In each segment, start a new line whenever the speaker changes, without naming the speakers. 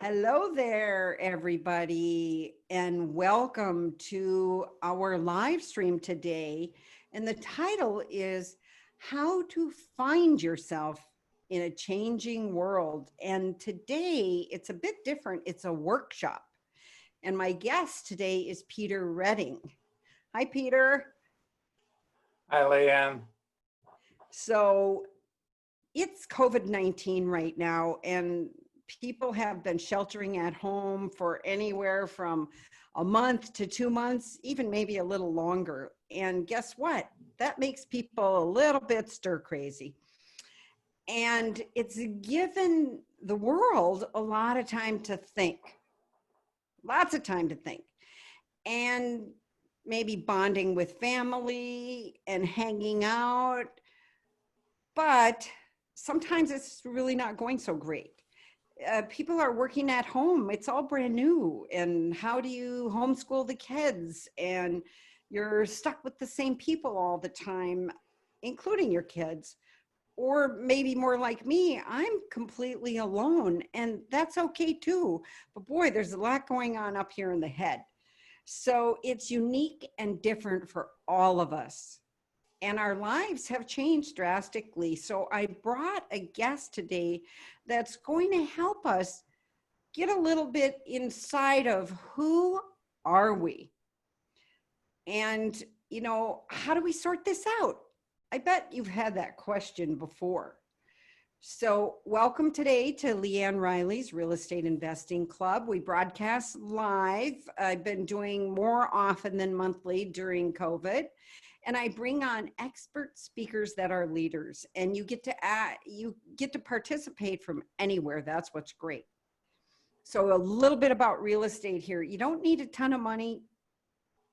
Hello there, everybody, and welcome to our live stream today. And the title is How to Find Yourself in a Changing World. And today it's a bit different. It's a workshop. And my guest today is Peter Redding. Hi, Peter.
Hi, LeAnn.
So it's COVID-19 right now, and people have been sheltering at home for anywhere from a month to 2 months, even maybe a little longer. And guess what? That makes people a little bit stir crazy. And it's given the world a lot of time to think, lots of time to think. And maybe bonding with family and hanging out. But sometimes it's really not going so great. People are working at home. It's all brand new. And how do you homeschool the kids? And you're stuck with the same people all the time, including your kids. Or maybe more like me, I'm completely alone, and that's okay too. But boy, there's a lot going on up here in the head. So it's unique and different for all of us. And our lives have changed drastically. So I brought a guest today that's going to help us get a little bit inside of who are we? And, how do we sort this out? I bet you've had that question before. So welcome today to LeAnn Riley's Real Estate Investing Club. We broadcast live. I've been doing more often than monthly during COVID. And I bring on expert speakers that are leaders, and you get to participate from anywhere. That's what's great. So a little bit about real estate here. You don't need a ton of money,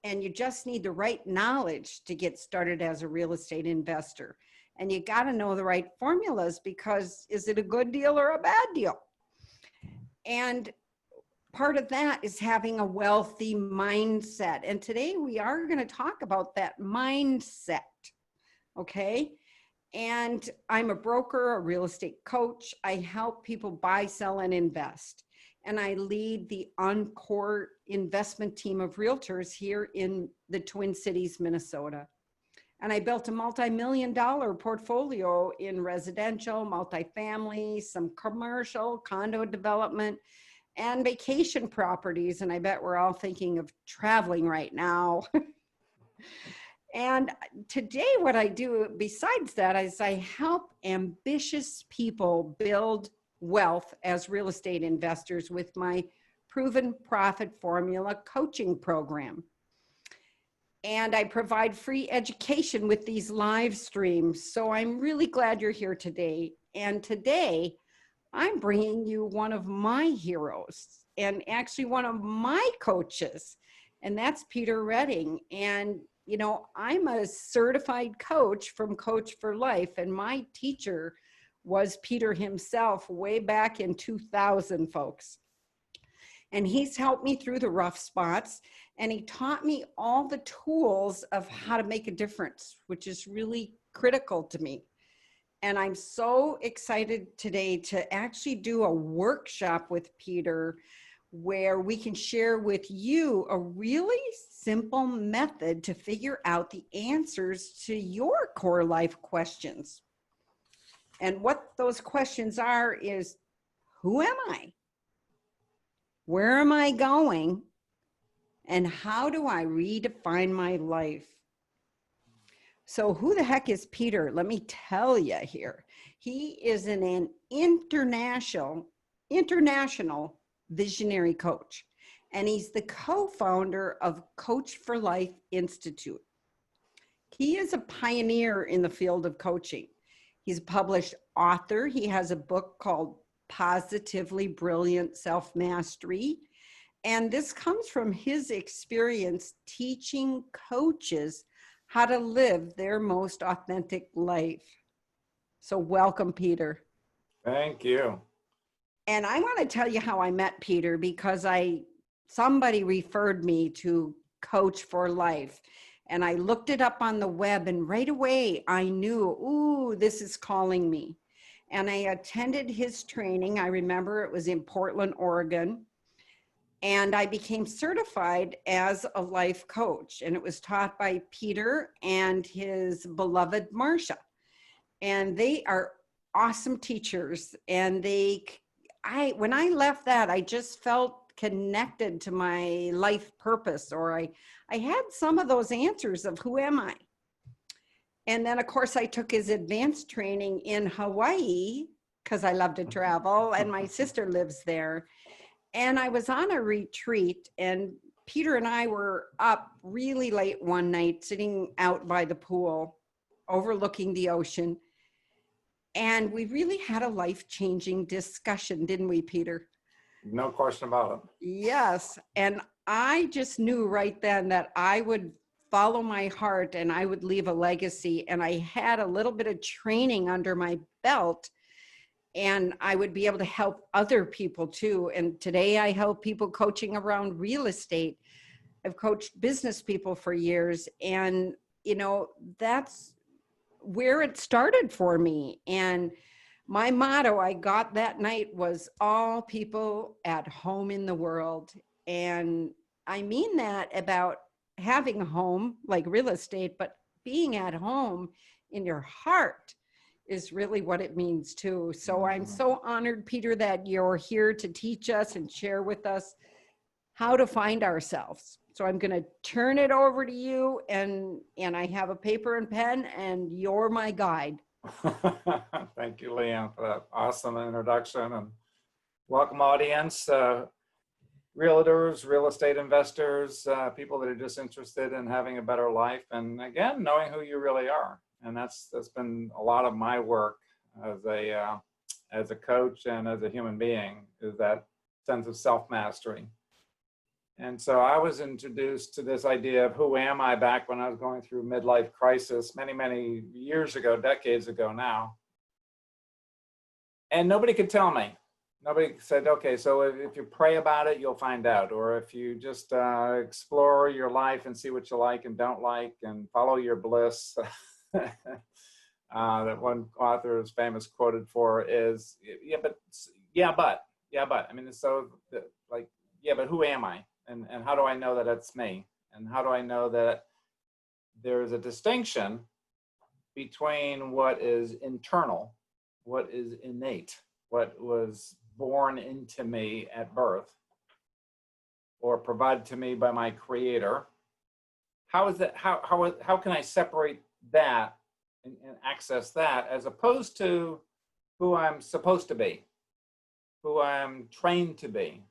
and you just need the right knowledge to get started as a real estate investor. And you got to know the right formulas, because is it a good deal or a bad deal? And part of that is having a wealthy mindset. And today we are going to talk about that mindset. Okay. And I'm a broker, a real estate coach. I help people buy, sell, and invest. And I lead the Encore investment team of realtors here in the Twin Cities, Minnesota. And I built a multi-million-dollar portfolio in residential, multifamily, some commercial, condo development, and vacation properties. And I bet we're all thinking of traveling right now. And today what I do besides that is I help ambitious people build wealth as real estate investors with my proven profit formula coaching program. And I provide free education with these live streams. So I'm really glad you're here today. And today, I'm bringing you one of my heroes, and actually one of my coaches, and that's Peter Redding. And, I'm a certified coach from Coach for Life, and my teacher was Peter himself way back in 2000, folks. And he's helped me through the rough spots, and he taught me all the tools of how to make a difference, which is really critical to me. And I'm so excited today to actually do a workshop with Peter where we can share with you a really simple method to figure out the answers to your core life questions. And what those questions are is, who am I? Where am I going? And how do I redefine my life? So who the heck is Peter? Let me tell you here. He is an international visionary coach, and he's the co-founder of Coach for Life Institute. He is a pioneer in the field of coaching. He's a published author. He has a book called Positively Brilliant Self-Mastery. And this comes from his experience teaching coaches how to live their most authentic life. So welcome, Peter.
Thank you.
And I want to tell you how I met Peter, because somebody referred me to Coach for Life. And I looked it up on the web, and right away I knew, ooh, this is calling me. and I attended his training. I remember it was in Portland, Oregon. And I became certified as a life coach, and it was taught by Peter and his beloved Marcia. And they are awesome teachers. And when I left that, I just felt connected to my life purpose, or I had some of those answers of who am I? And then of course I took his advanced training in Hawaii because I love to travel and my sister lives there. And I was on a retreat, and Peter and I were up really late one night, sitting out by the pool, overlooking the ocean. And we really had a life-changing discussion, didn't we, Peter?
No question about it.
Yes. And I just knew right then that I would follow my heart and I would leave a legacy. And I had a little bit of training under my belt, and I would be able to help other people too. And today I help people coaching around real estate. I've coached business people for years, and that's where it started for me. And my motto I got that night was all people at home in the world. And I mean that about having a home like real estate, but being at home in your heart is really what it means too. So I'm so honored, Peter, that you're here to teach us and share with us how to find ourselves. So I'm going to turn it over to you, and I have a paper and pen, and you're my guide.
Thank you, LeAnn, for that awesome introduction, and welcome audience, realtors, real estate investors, people that are just interested in having a better life, and again, knowing who you really are. And that's been a lot of my work as a coach and as a human being, is that sense of self-mastery. And so I was introduced to this idea of who am I back when I was going through midlife crisis many, many years ago, decades ago now. And nobody could tell me. Nobody said, okay, so if you pray about it, you'll find out. Or if you just explore your life and see what you like and don't like and follow your bliss. That one author is famous quoted for is, yeah, but. I mean, it's so like, yeah, but who am I? And how do I know that it's me? And how do I know that there is a distinction between what is internal, what is innate, what was born into me at birth or provided to me by my creator? How is that? How can I separate that and access that, as opposed to who I'm supposed to be, who I'm trained to be,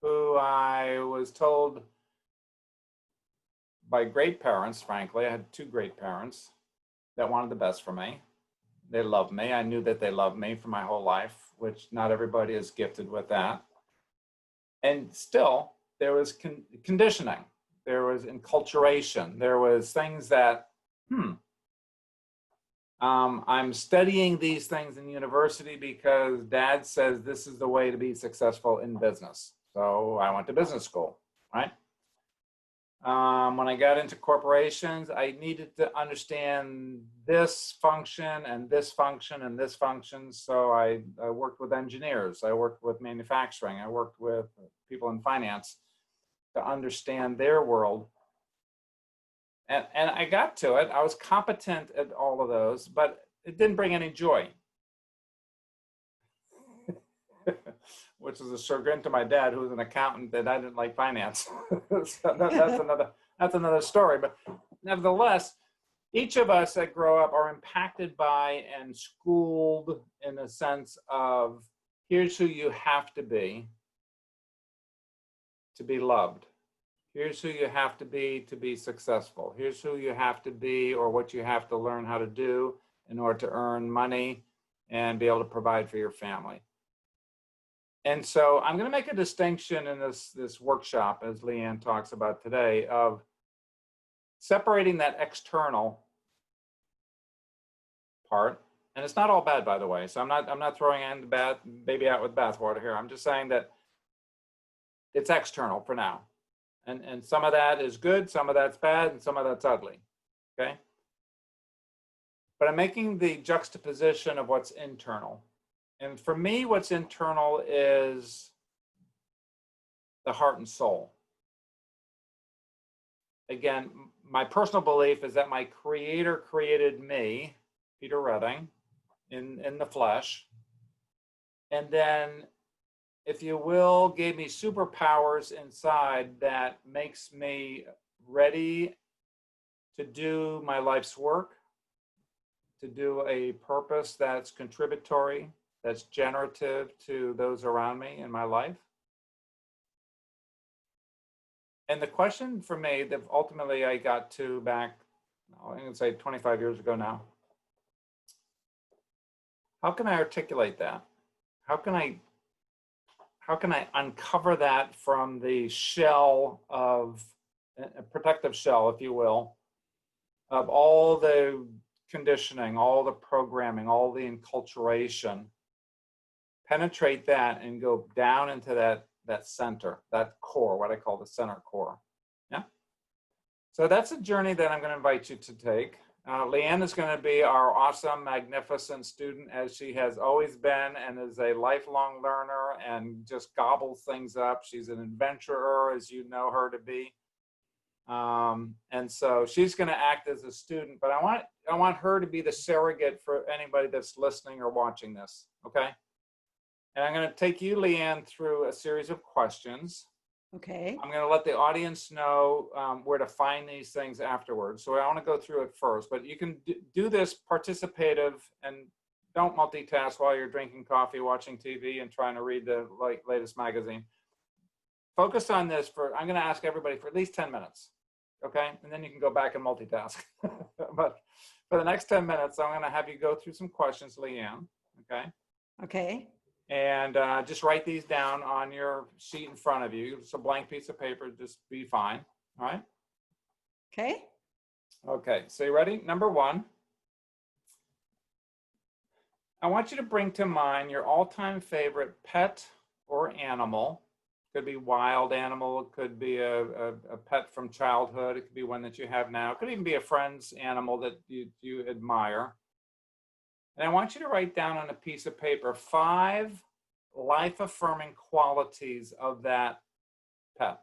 who I was told by great parents, frankly. I had two great parents that wanted the best for me. They loved me. I knew that they loved me for my whole life, which not everybody is gifted with that. And still, there was conditioning. There was enculturation. There was things that, I'm studying these things in university because dad says this is the way to be successful in business. So I went to business school, right? When I got into corporations, I needed to understand this function and this function and this function. So I worked with engineers. I worked with manufacturing. I worked with people in finance to understand their world. And I got to it. I was competent at all of those, but it didn't bring any joy. Which is a chagrin to my dad, who was an accountant, that I didn't like finance. So that's another story. But nevertheless, each of us that grow up are impacted by and schooled in a sense of, here's who you have to be loved. Here's who you have to be successful. Here's who you have to be, or what you have to learn how to do in order to earn money and be able to provide for your family. And so I'm going to make a distinction in this workshop, as LeAnn talks about today, of separating that external part. And it's not all bad, by the way. So I'm not throwing in the baby out with bathwater here. I'm just saying that it's external for now. And some of that is good, some of that's bad, and some of that's ugly, okay? But I'm making the juxtaposition of what's internal. And for me, what's internal is the heart and soul. Again, my personal belief is that my creator created me, Peter Redding, in the flesh. And then, if you will, gave me superpowers inside that makes me ready to do my life's work, to do a purpose that's contributory, that's generative to those around me in my life. And the question for me that ultimately I got to back, I'm going to say 25 years ago now, how can I articulate that? How can I uncover that from the shell of, a protective shell, if you will, of all the conditioning, all the programming, all the enculturation, penetrate that and go down into that center, that core, what I call the center core. Yeah. So that's a journey that I'm going to invite you to take. LeAnn is going to be our awesome, magnificent student, as she has always been, and is a lifelong learner and just gobbles things up. She's an adventurer, as you know her to be. And so she's going to act as a student, but I want her to be the surrogate for anybody that's listening or watching this. Okay. And I'm going to take you, LeAnn, through a series of questions.
Okay.
I'm going to let the audience know where to find these things afterwards. So I want to go through it first, but you can do this participative and don't multitask while you're drinking coffee, watching TV, and trying to read the latest magazine. Focus on this I'm going to ask everybody for at least 10 minutes. Okay. And then you can go back and multitask. But for the next 10 minutes, I'm going to have you go through some questions, LeAnn. Okay.
Okay.
And just write these down on your sheet in front of you. It's a blank piece of paper, just be fine. All right.
Okay.
Okay. So you ready? Number one, I want you to bring to mind your all-time favorite pet or animal. Could be wild animal. It could be a pet from childhood. It could be one that you have now. It could even be a friend's animal that you admire. And I want you to write down on a piece of paper 5 life-affirming qualities of that pet,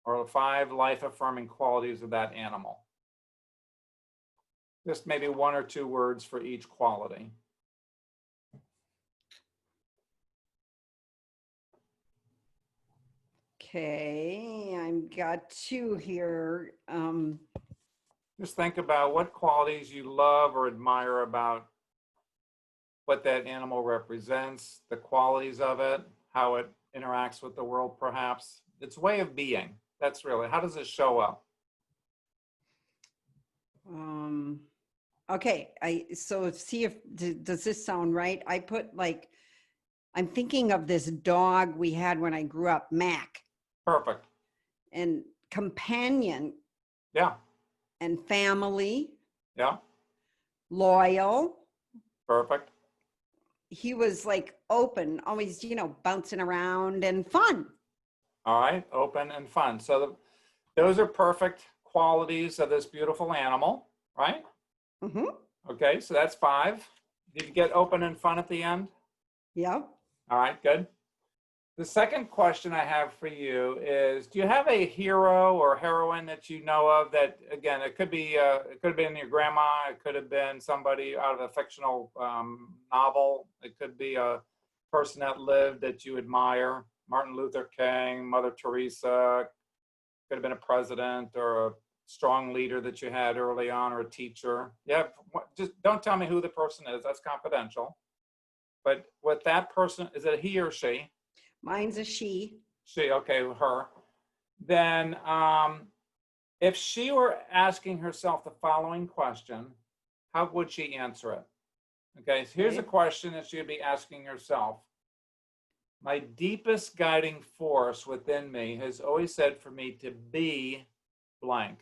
or 5 life-affirming qualities of that animal. Just maybe 1 or 2 words for each quality.
Okay, I've got 2 here.
Just think about what qualities you love or admire about what that animal represents, the qualities of it, how it interacts with the world, perhaps. Its way of being. That's really, how does it show up?
Okay, so see if, does this sound right? I put I'm thinking of this dog we had when I grew up, Mac.
Perfect.
And companion.
Yeah.
And family.
Yeah.
Loyal.
Perfect.
He was open, always, bouncing around and fun.
All right, open and fun. So those are perfect qualities of this beautiful animal, right?
Mm-hmm.
Okay, so that's 5. Did you get open and fun at the end?
Yeah.
All right, good. The second question I have for you is, do you have a hero or heroine that you know of that, again, it could have been your grandma, it could have been somebody out of a fictional novel, it could be a person that lived that you admire, Martin Luther King, Mother Teresa, could have been a president or a strong leader that you had early on, or a teacher. Yeah, just don't tell me who the person is, that's confidential. But with that person, is it he or she?
Mine's a she.
She, okay, her. Then if she were asking herself the following question, how would she answer it? Okay, so here's a question that she would be asking herself. My deepest guiding force within me has always said for me to be blank.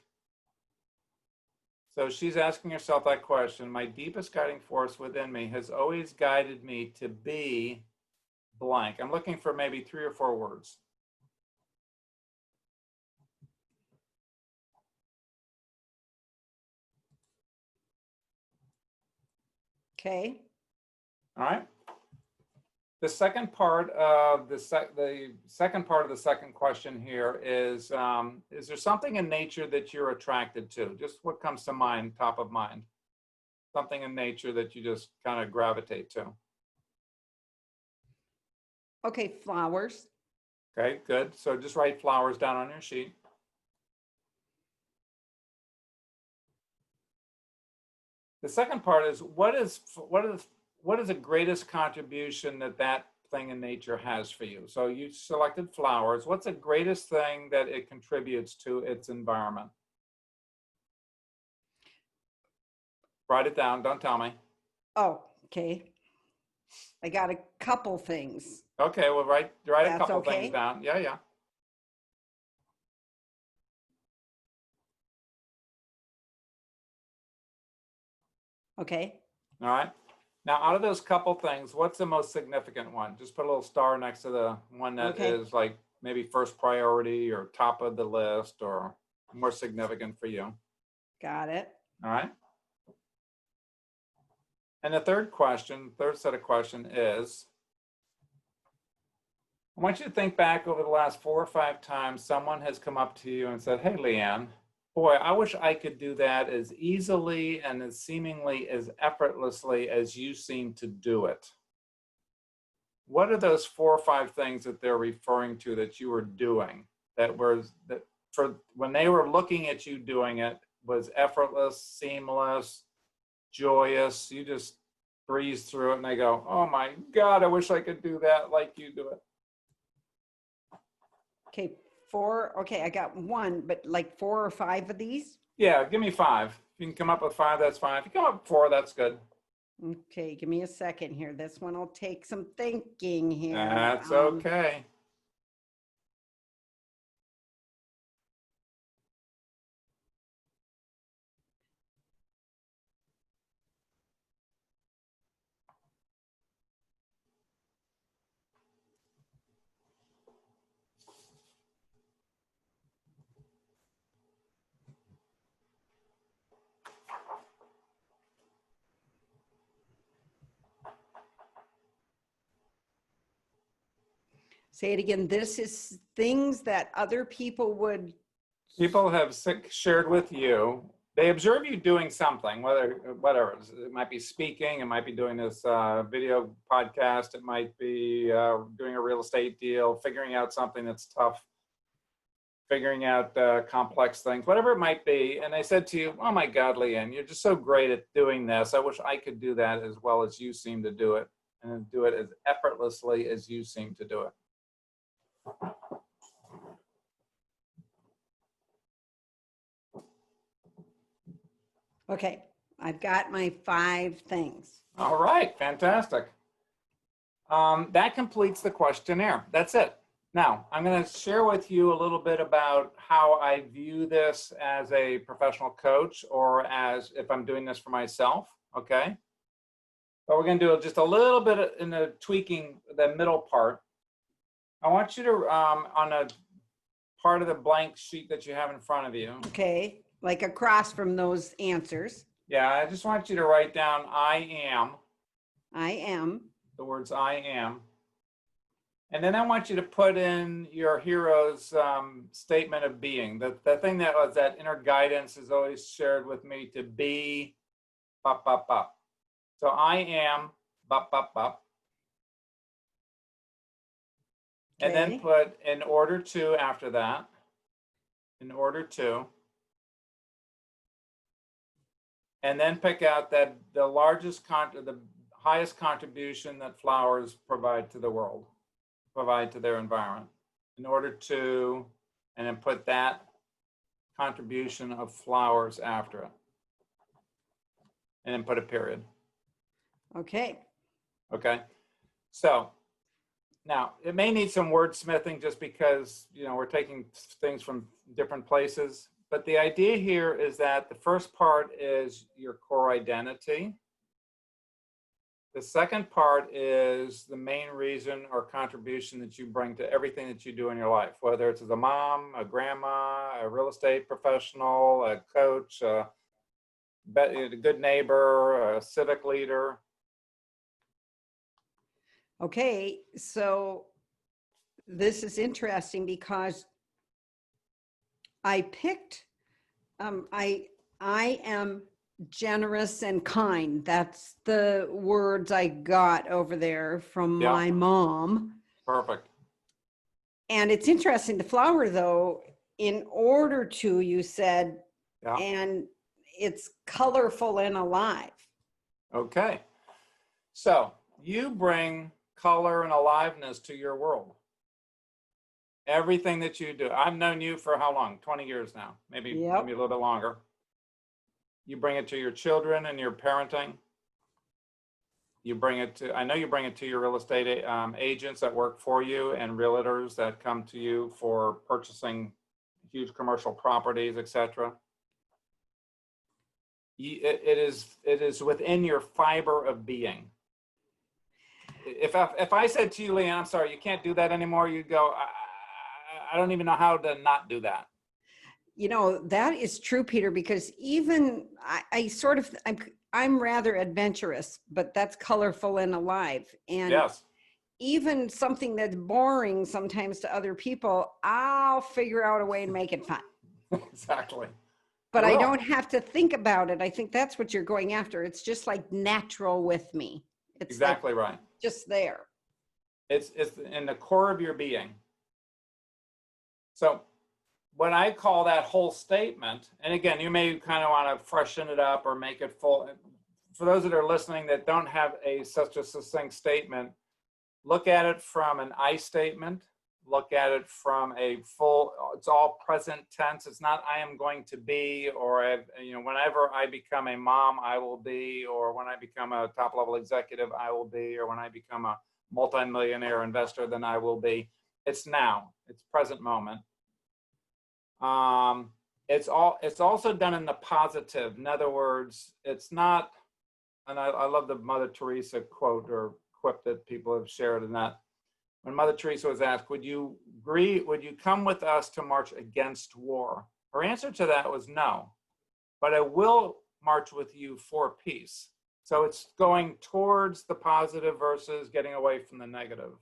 So she's asking herself that question. My deepest guiding force within me has always guided me to be blank. I'm looking for maybe 3 or 4 words.
Okay.
All right. The second part of the second part of the second question here is there something in nature that you're attracted to? Just what comes to mind, top of mind? Something in nature that you just kind of gravitate to.
Okay, flowers.
Okay, good. So just write flowers down on your sheet. The second part is what is the greatest contribution that thing in nature has for you? So you selected flowers. What's the greatest thing that it contributes to its environment? Write it down. Don't tell me.
Oh, okay. I got a couple things.
Okay, well, write a
That's
couple
okay?
things down. Yeah, yeah.
Okay.
All right. Now, out of those couple things, what's the most significant one? Just put a little star next to the one that
Okay.
is like maybe first priority or top of the list or more significant for you.
Got it.
All right. And the third set of question is, I want you to think back over the last 4 or 5 times someone has come up to you and said, hey, LeAnn, boy, I wish I could do that as easily and as seemingly as effortlessly as you seem to do it. What are those 4 or 5 things that they're referring to that you were doing that for when they were looking at you doing it was effortless, seamless, joyous? You just breeze through it and they go, oh my God, I wish I could do that like you do it.
Okay, 4. Okay, I got 1, but like 4 or 5 of these?
Yeah, give me 5. If you can come up with 5, that's fine. If you come up with 4, that's good.
Okay, give me a second here. This one will take some thinking here.
That's okay.
Say it again. This is things that other people would.
People have shared with you. They observe you doing something, whatever. It might be speaking. It might be doing this video podcast. It might be doing a real estate deal, figuring out something that's tough, figuring out complex things, whatever it might be. And they said to you, oh my God, LeAnn, you're just so great at doing this. I wish I could do that as well as you seem to do it, and do it as effortlessly as you seem to do it.
Okay, I've got my 5 things.
All right, fantastic. That completes the questionnaire. That's it. Now, I'm going to share with you a little bit about how I view this as a professional coach or as if I'm doing this for myself, okay? But we're going to do just a little bit in the tweaking, the middle part. I want you to, on a part of the blank sheet that you have in front of you.
Okay, like across from those answers.
Yeah, I just want you to write down I am.
I am.
The words I am. And then I want you to put in your hero's statement of being. The thing that was that inner guidance is always shared with me to be, bop, bop, bop. So I am, bop, bop, bop. And then put in order to after that, in order to. And then pick out that the highest contribution that flowers provide to the world, provide to their environment, in order to, and then put that contribution of flowers after it. And then put a period.
Okay.
Okay. So now it may need some wordsmithing just because, we're taking things from different places. But the idea here is that the first part is your core identity. The second part is the main reason or contribution that you bring to everything that you do in your life, whether it's as a mom, a grandma, a real estate professional, a coach, a good neighbor, a civic leader.
Okay, so this is interesting because I picked, I am generous and kind. That's the words I got over there from
Yeah.
my mom.
Perfect.
And it's interesting, the flower though, in order to, you said,
Yeah.
and it's colorful and alive.
Okay. So you bring color and aliveness to your world. Everything that you do. I've known you for how long? 20 years now, maybe
Yep.
maybe a little bit longer. You bring it to your children and your parenting. You bring it to, I know you bring it to your real estate agents that work for you and realtors that come to you for purchasing huge commercial properties, etc. It is within your fiber of being. If I said to you, LeAnn, I'm sorry, you can't do that anymore, you'd go, I don't even know how to not do that.
You know, that is true, Peter, because even I sort of, I'm rather adventurous, but that's colorful and alive. And
Yes.
even something that's boring sometimes to other people, I'll figure out a way to make it fun.
Exactly.
But I don't have to think about it. I think that's what you're going after. It's just like natural with me. It's
exactly
like
right.
just there.
It's in the core of your being. So when I call that whole statement, and again, you may kind of want to freshen it up or make it full. For those that are listening that don't have such a succinct statement, look at it from an I statement. Look at it from a full, it's all present tense. It's not I am going to be, or whenever I become a mom, I will be, or when I become a top level executive, I will be, or when I become a multimillionaire investor, then I will be. It's now. It's present moment. It's also done in the positive. In other words, it's not, and I love the Mother Teresa quote or quip that people have shared in that. When Mother Teresa was asked, would you come with us to march against war? Her answer to that was no, but I will march with you for peace. So it's going towards the positive versus getting away from the negative.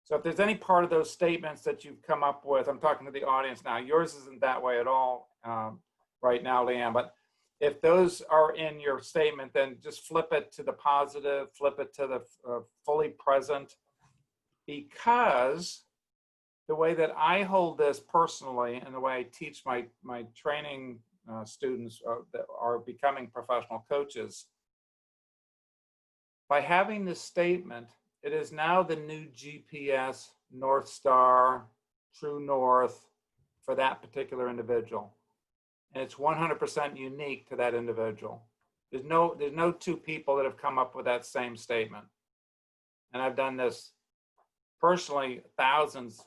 So if there's any part of those statements that you've come up with, I'm talking to the audience now, yours isn't that way at all right now, LeAnn, but if those are in your statement, then just flip it to the positive, flip it to the fully present, because the way that I hold this personally and the way I teach my training students that are becoming professional coaches, by having this statement, it is now the new GPS, North Star, True North for that particular individual. And it's 100% unique to that individual. There's no two people that have come up with that same statement. And I've done this personally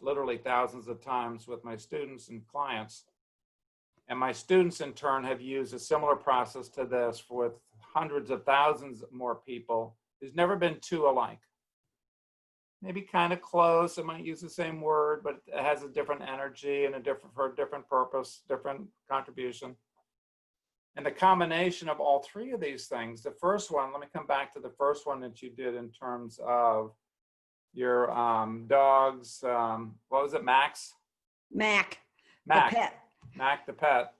literally thousands of times with my students and clients. And my students in turn have used a similar process to this with hundreds of thousands more people. There's never been two alike. Maybe kind of close, it might use the same word, but it has a different energy and for a different purpose, different contribution. And the combination of all three of these things, the first one, let me come back to the first one that you did in terms of your dogs, what was it, Max?
Mac, the
Mac,
pet.
Mac the pet.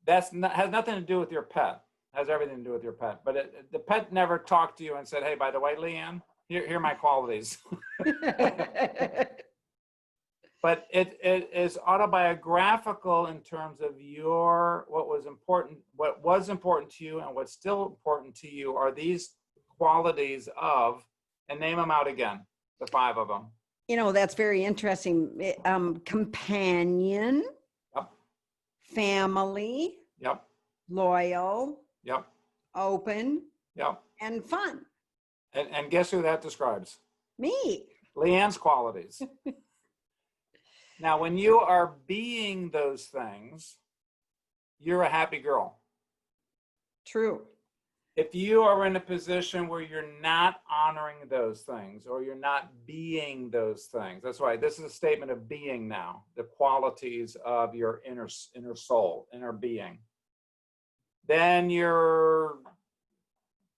Has nothing to do with your pet. Has everything to do with your pet. But the pet never talked to you and said, hey, by the way, LeAnn, here are my qualities. But it is autobiographical in terms of what was important to you and what's still important to you are these qualities of, and name them out again, the 5 of them.
You know, that's very interesting. Companion.
Yep.
Family.
Yep.
Loyal.
Yep.
Open.
Yep.
And fun.
And guess who that describes?
Me.
LeAnn's qualities. Now, when you are being those things, you're a happy girl.
True.
If you are in a position where you're not honoring those things or you're not being those things, that's why this is a statement of being now, the qualities of your inner soul, inner being, then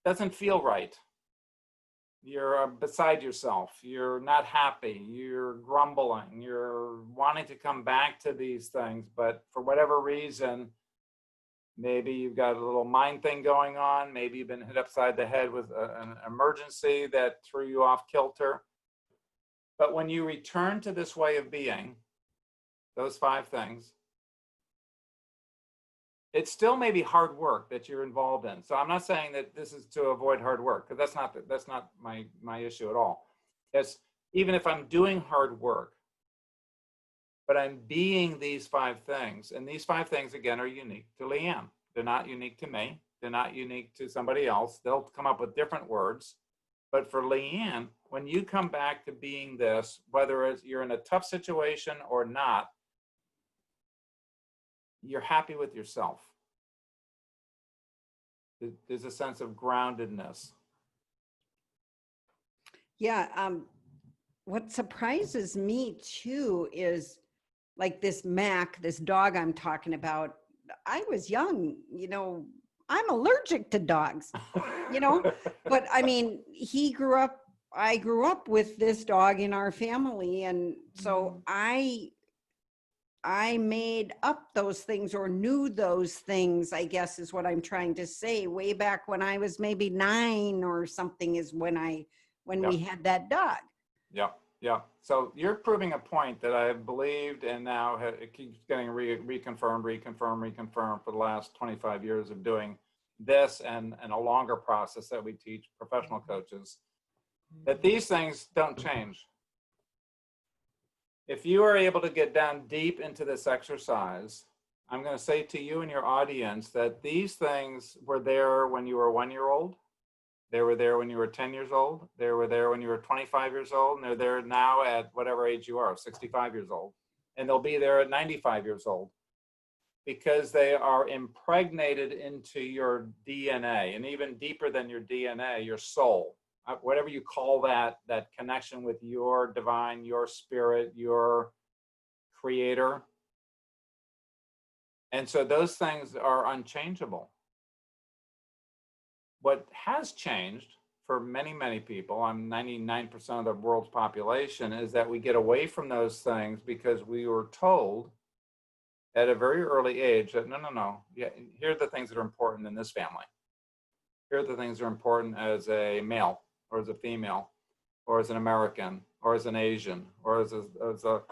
doesn't feel right. you're beside yourself, you're not happy, you're grumbling, you're wanting to come back to these things, but for whatever reason, maybe you've got a little mind thing going on, maybe you've been hit upside the head with an emergency that threw you off kilter. But when you return to this way of being, those 5 things, it still may be hard work that you're involved in. So I'm not saying that this is to avoid hard work, because that's not my issue at all. It's even if I'm doing hard work, but I'm being these 5 things, and these 5 things again are unique to LeAnn. They're not unique to me. They're not unique to somebody else. They'll come up with different words. But for LeAnn, when you come back to being this, whether it's you're in a tough situation or not, you're happy with yourself. There's a sense of groundedness.
Yeah. What surprises me too is like this Mac, this dog I'm talking about. I was young, I'm allergic to dogs, but I mean, I grew up with this dog in our family. And so I made up those things, or knew those things, I guess is what I'm trying to say. Way back when I was maybe 9 or something is when
Yep.
we had that dog.
Yeah. So you're proving a point that I believed, and now it keeps getting reconfirmed for the last 25 years of doing this and a longer process that we teach professional coaches, that these things don't change. If you are able to get down deep into this exercise, I'm going to say to you and your audience that these things were there when you were 1-year-old. They were there when you were 10 years old. They were there when you were 25 years old. And they're there now at whatever age you are, 65 years old. And they'll be there at 95 years old, because they are impregnated into your DNA, and even deeper than your DNA, your soul. Whatever you call that connection with your divine, your spirit, your creator. And so those things are unchangeable. What has changed for many, many people, I'm 99% of the world's population, is that we get away from those things because we were told at a very early age that no, yeah, here are the things that are important in this family. Here are the things that are important as a male, or as a female, or as an American, or as an Asian, or as a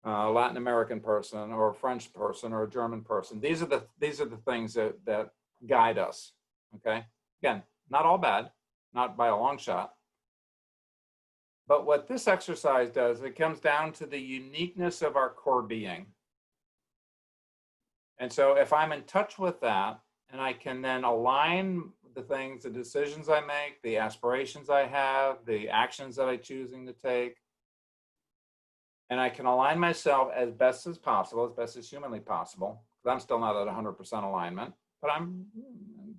Latin American person, or a French person, or a German person. These are the things that guide us. Okay. Again, not all bad, not by a long shot. But what this exercise does, it comes down to the uniqueness of our core being. And so if I'm in touch with that, and I can then align the things, the decisions I make, the aspirations I have, the actions that I'm choosing to take, and I can align myself as best as possible, as best as humanly possible, because I'm still not at 100% alignment, but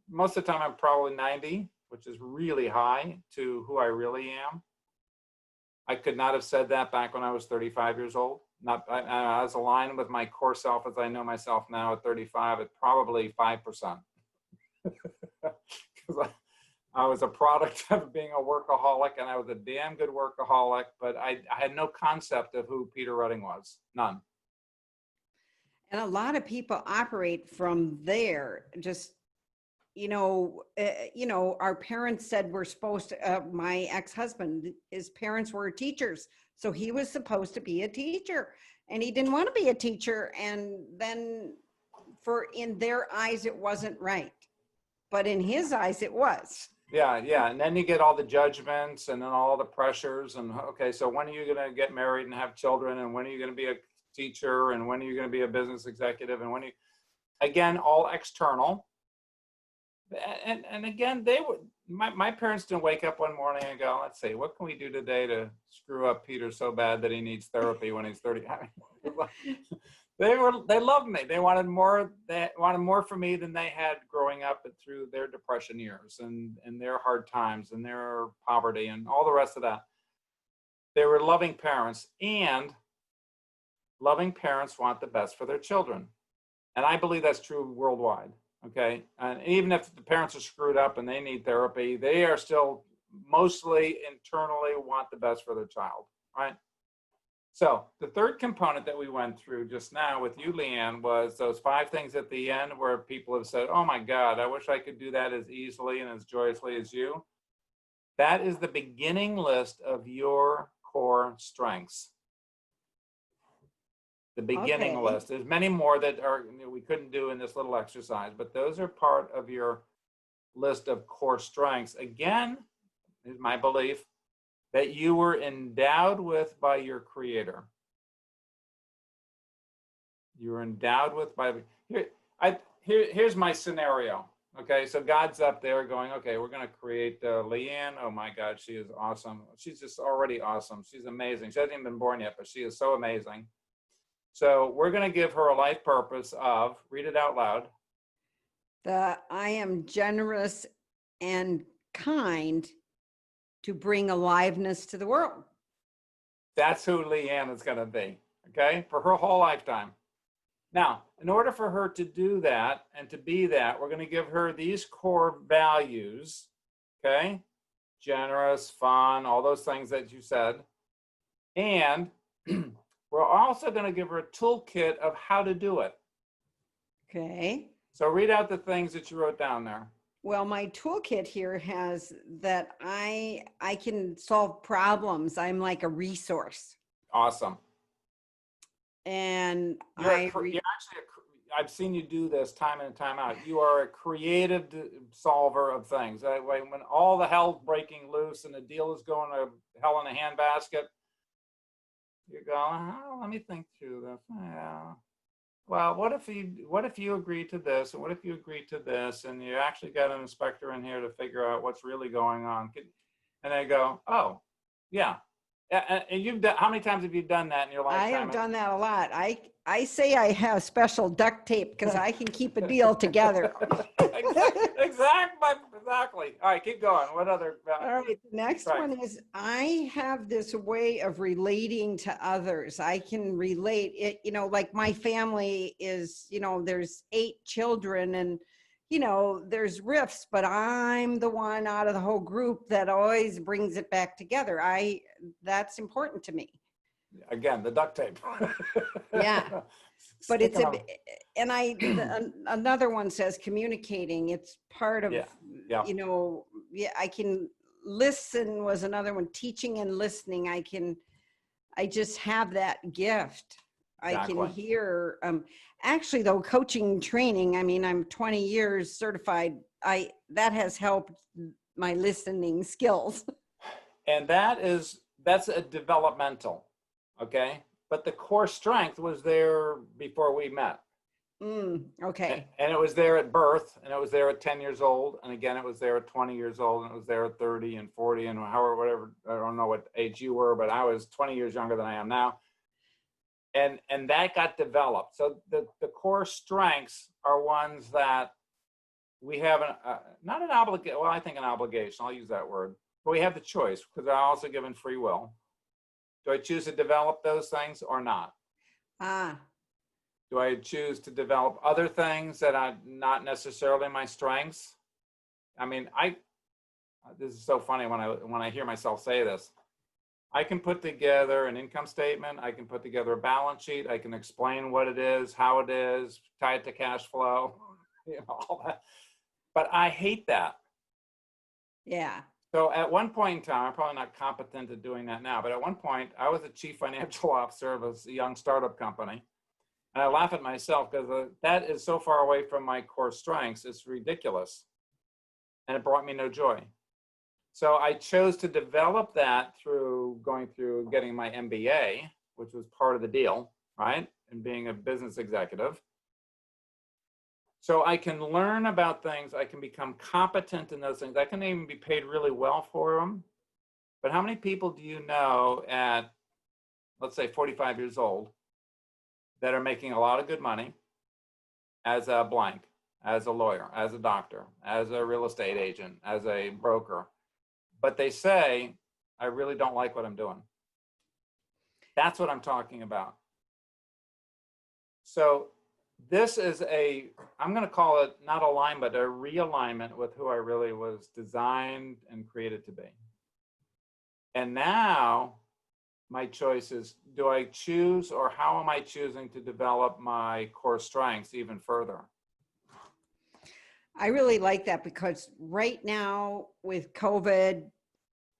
most of the time I'm probably 90, which is really high to who I really am. I could not have said that back when I was 35 years old. I was aligned with my core self as I know myself now at 35 at probably 5%. Because I was a product of being a workaholic, and I was a damn good workaholic, but I had no concept of who Peter Rudding was, none.
And a lot of people operate from there. Just, our parents said we're supposed to, my ex-husband, his parents were teachers. So he was supposed to be a teacher, and he didn't want to be a teacher. And then in their eyes, it wasn't right. But in his eyes, it was.
Yeah. And then you get all the judgments and then all the pressures. And okay, so when are you going to get married and have children? And when are you going to be a teacher? And when are you going to be a business executive? And again, all external. And again, my parents didn't wake up one morning and go, let's see, what can we do today to screw up Peter so bad that he needs therapy when he's 30? They loved me. They wanted more from me than they had growing up and through their depression years and their hard times and their poverty and all the rest of that. They were loving parents, and loving parents want the best for their children. And I believe that's true worldwide. Okay. And even if the parents are screwed up and they need therapy, they are still mostly internally want the best for their child, right? So the third component that we went through just now with you, LeAnn, was those 5 things at the end where people have said, oh my God, I wish I could do that as easily and as joyously as you. That is the beginning list of your core strengths. The beginning list. There's many more that are we couldn't do in this little exercise, but those are part of your list of core strengths. Again, is my belief that you were endowed with by your creator. You were endowed with by here's my scenario. Okay, so God's up there going, okay, we're going to create LeAnn. Oh my God, she is awesome. She's just already awesome. She's amazing. She hasn't even been born yet, but she is so amazing. So we're going to give her a life purpose of, read it out loud.
I am generous and kind to bring aliveness to the world.
That's who LeAnn is going to be, okay, for her whole lifetime. Now, in order for her to do that and to be that, we're going to give her these core values, okay? Generous, fun, all those things that you said. And we're also going to give her a toolkit of how to do it.
Okay.
So read out the things that you wrote down there.
Well, my toolkit here has that I can solve problems. I'm like a resource.
Awesome.
And
you're actually I've seen you do this time in and time out. You are a creative solver of things. When all the hell's breaking loose and the deal is going to hell in a handbasket, you go, oh, let me think through this. Yeah. Well, what if you agree to this, and what if you agree to this, and you actually got an inspector in here to figure out what's really going on? And they go, oh, yeah. And you've done, how many times have you done that in your lifetime?
I have done that a lot. I say I have special duct tape because I can keep a deal together.
Exactly. All right, keep going. What other?
All right, the next one is I have this way of relating to others. I can relate it, like my family is, there's 8 children and, there's rifts, but I'm the one out of the whole group that always brings it back together. That's important to me.
Again, the duct tape.
Yeah. But it's another one says communicating. It's part of, I can listen was another one. Teaching and listening. I just have that gift. Exactly. I can hear, actually though, coaching and training, I mean, I'm 20 years certified. That has helped my listening skills.
And that's a developmental, okay? But the core strength was there before we met.
Okay.
And it was there at birth, and it was there at 10 years old, and again, it was there at 20 years old, and it was there at 30 and 40 and however, whatever, I don't know what age you were, but I was 20 years younger than I am now. And that got developed. So the core strengths are ones that we have not an obligation, well, I think an obligation, I'll use that word, but we have the choice because they're also given free will. Do I choose to develop those things or not? Do I choose to develop other things that are not necessarily my strengths? I mean, this is so funny when I hear myself say this. I can put together an income statement. I can put together a balance sheet. I can explain what it is, how it is, tie it to cash flow, all that. But I hate that.
Yeah.
So at one point in time, I'm probably not competent at doing that now, but at one point I was the chief financial officer of a young startup company. And I laugh at myself because that is so far away from my core strengths. It's ridiculous. And it brought me no joy. So I chose to develop that through getting my MBA, which was part of the deal, right? And being a business executive. So I can learn about things. I can become competent in those things. I can even be paid really well for them. But how many people do you know at, let's say, 45 years old that are making a lot of good money as a blank, as a lawyer, as a doctor, as a real estate agent, as a broker? But they say, I really don't like what I'm doing. That's what I'm talking about. So this is I'm going to call it not alignment, but a realignment with who I really was designed and created to be. And now my choice is, do I choose, or how am I choosing to develop my core strengths even further?
I really like that, because right now with COVID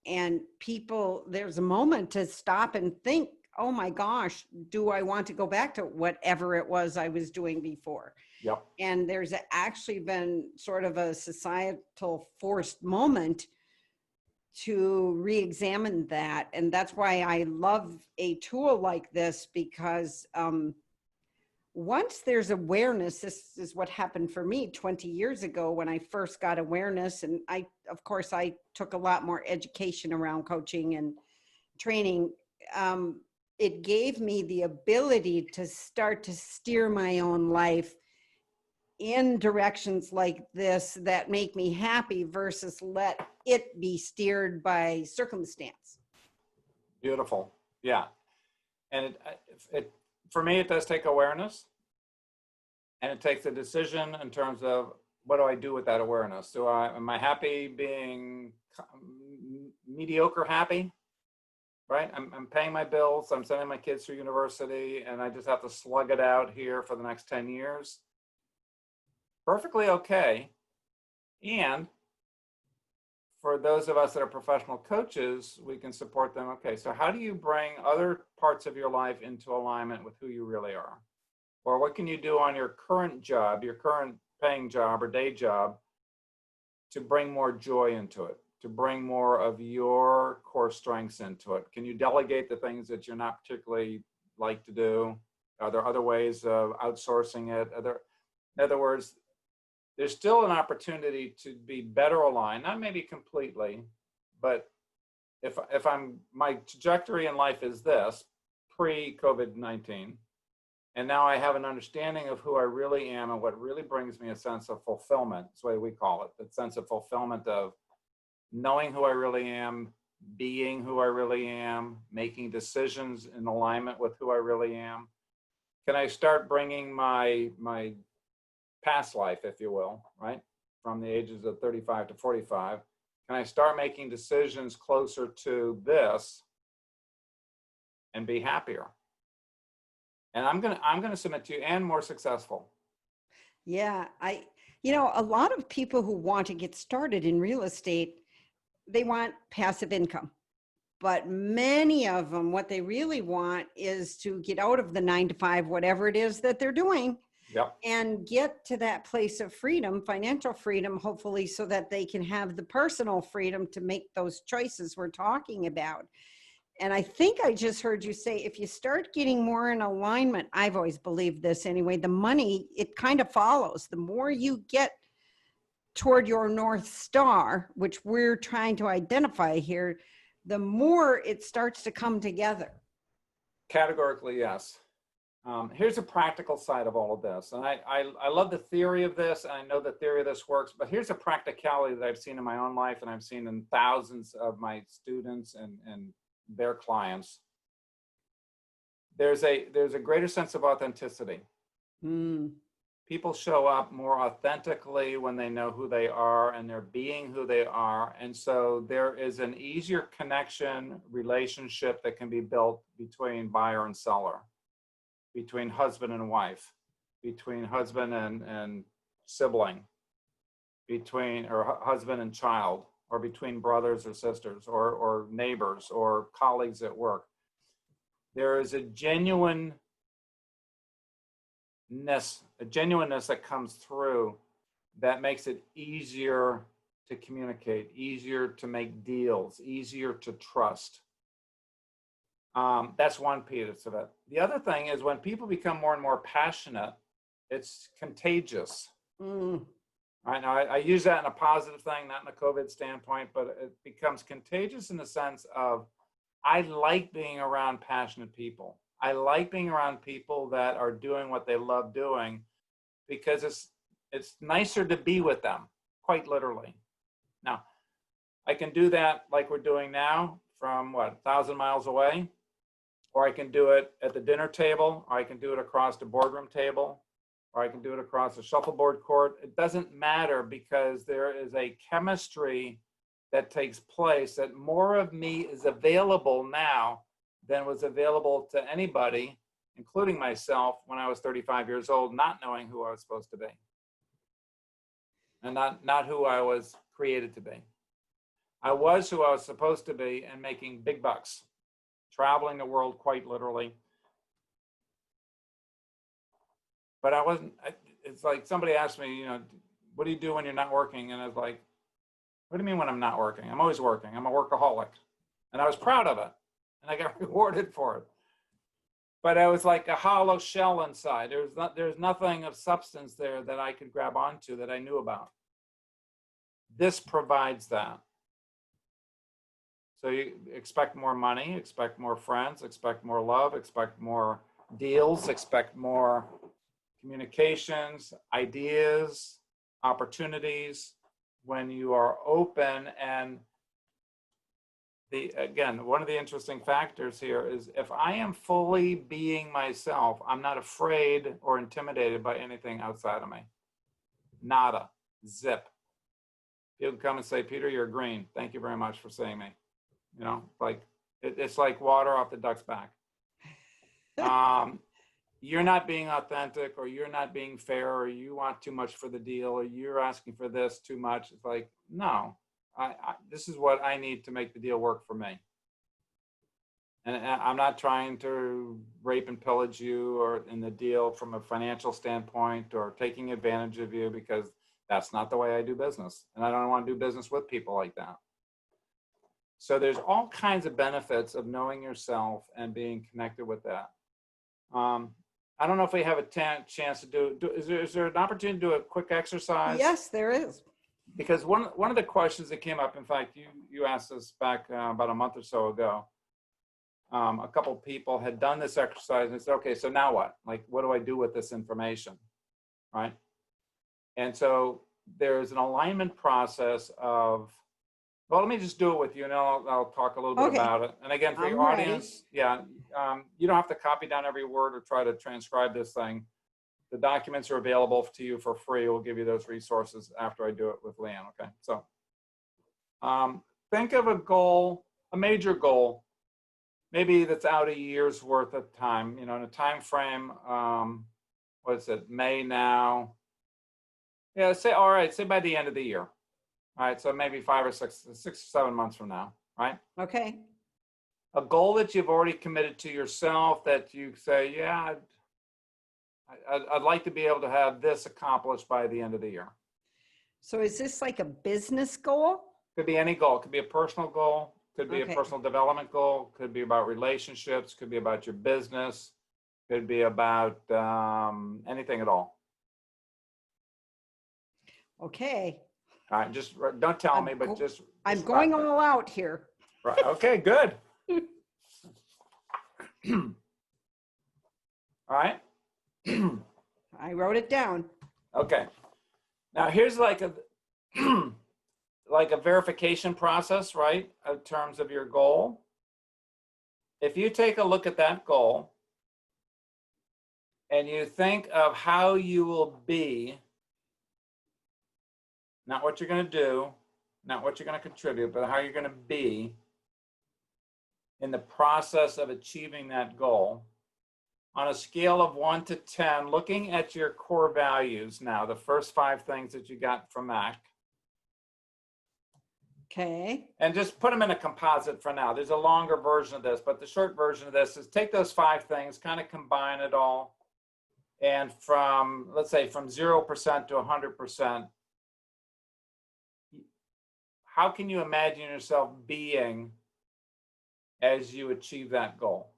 and people, there's a moment to stop and think, oh my gosh, do I want to go back to whatever it was I was doing before?
Yep.
And there's actually been sort of a societal forced moment to re-examine that. And that's why I love a tool like this, because once there's awareness, this is what happened for me 20 years ago when I first got awareness. And of course, I took a lot more education around coaching and training. It gave me the ability to start to steer my own life in directions like this that make me happy, versus let it be steered by circumstance.
Beautiful. Yeah. And it for me, it does take awareness, and it takes a decision in terms of, what do I do with that awareness? Am I happy being mediocre happy? Right? I'm paying my bills, I'm sending my kids through university, and I just have to slug it out here for the next 10 years. Perfectly okay. And for those of us that are professional coaches, we can support them. Okay, so how do you bring other parts of your life into alignment with who you really are? Or what can you do on your current job, your current paying job or day job, to bring more joy into it, to bring more of your core strengths into it? Can you delegate the things that you're not particularly like to do? Are there other ways of outsourcing it? In other words, there's still an opportunity to be better aligned, not maybe completely, but if my trajectory in life is this, pre-COVID-19, and now I have an understanding of who I really am and what really brings me a sense of fulfillment. That's the way we call it, the sense of fulfillment of knowing who I really am, being who I really am, making decisions in alignment with who I really am. Can I start bringing my past life, if you will, right, from the ages of 35 to 45, can I start making decisions closer to this and be happier? And I'm gonna submit to you, and more successful.
Yeah, a lot of people who want to get started in real estate, they want passive income. But many of them, what they really want is to get out of the 9 to 5, whatever it is that they're doing,
Yep.
and get to that place of freedom, financial freedom, hopefully, so that they can have the personal freedom to make those choices we're talking about. And I think I just heard you say, if you start getting more in alignment, I've always believed this anyway, the money, it kind of follows. The more you get toward your North Star, which we're trying to identify here, the more it starts to come together.
Categorically, yes. Here's a practical side of all of this. And I love the theory of this, and I know the theory of this works, but here's a practicality that I've seen in my own life, and I've seen in thousands of my students and their clients. There's a greater sense of authenticity. People show up more authentically when they know who they are and they're being who they are. And so there is an easier connection, relationship that can be built between buyer and seller, between husband and wife, between husband and sibling, or husband and child, or between brothers or sisters, or neighbors, or colleagues at work. There is a genuineness that comes through that makes it easier to communicate, easier to make deals, easier to trust. That's one piece of it. The other thing is, when people become more and more passionate, it's contagious. Right now, I use that in a positive thing, not in a COVID standpoint, but it becomes contagious in the sense of, I like being around passionate people. I like being around people that are doing what they love doing, because it's nicer to be with them, quite literally. Now, I can do that like we're doing now from 1,000 miles away, or I can do it at the dinner table, or I can do it across the boardroom table, or I can do it across the shuffleboard court. It doesn't matter, because there is a chemistry that takes place, that more of me is available now than was available to anybody, including myself, when I was 35 years old, not knowing who I was supposed to be. And not who I was created to be. I was who I was supposed to be and making big bucks, traveling the world quite literally. But I wasn't, it's like somebody asked me, what do you do when you're not working? And I was like, what do you mean when I'm not working? I'm always working. I'm a workaholic. And I was proud of it. And I got rewarded for it. But I was like a hollow shell inside. There's nothing of substance there that I could grab onto that I knew about. This provides that. So you expect more money, expect more friends, expect more love, expect more deals, expect more communications, ideas, opportunities when you are open. And again, one of the interesting factors here is if I am fully being myself, I'm not afraid or intimidated by anything outside of me. Nada, zip. People come and say, Peter, you're green. Thank you very much for saying me. Like it's like water off the duck's back. You're not being authentic, or you're not being fair, or you want too much for the deal, or you're asking for this too much. It's like, no, this is what I need to make the deal work for me. And I'm not trying to rape and pillage you or in the deal from a financial standpoint or taking advantage of you, because that's not the way I do business. And I don't want to do business with people like that. So there's all kinds of benefits of knowing yourself and being connected with that. I don't know if we have a chance to do is there an opportunity to do a quick exercise?
Yes, there is.
Because one of the questions that came up, in fact, you asked us back about a month or so ago. A couple of people had done this exercise and said, okay, so now what? Like, what do I do with this information, right? And so there's an alignment process of, well, let me just do it with you, and I'll talk a little bit about it. And again, for your audience, yeah, you don't have to copy down every word or try to transcribe this thing. The documents are available to you for free. We'll give you those resources after I do it with LeAnn, okay? So think of a goal, a major goal, maybe that's out a year's worth of time, in a time frame, what is it, May now? Yeah, say by the end of the year. All right, so maybe 5 or 6 or 7 months from now, right?
Okay.
A goal that you've already committed to yourself that you say, yeah, I'd like to be able to have this accomplished by the end of the year.
So is this like a business goal?
Could be any goal. Could be a personal goal. Could be a personal development goal. Could be about relationships. Could be about your business. Could be about anything at all.
Okay.
All right, just don't tell me, but just
I'm going all out here.
Right. Okay, good. All right.
I wrote it down.
Okay. Now here's like a like a verification process, right? In terms of your goal. If you take a look at that goal and you think of how you will be, not what you're going to do, not what you're going to contribute, but how you're going to be in the process of achieving that goal, on a scale of 1 to 10, looking at your core values now, the first 5 things that you got from MAC.
Okay.
And just put them in a composite for now. There's a longer version of this, but the short version of this is take those 5 things, kind of combine it all. And from, let's say, from 0% to 100%, how can you imagine yourself being as you achieve that goal?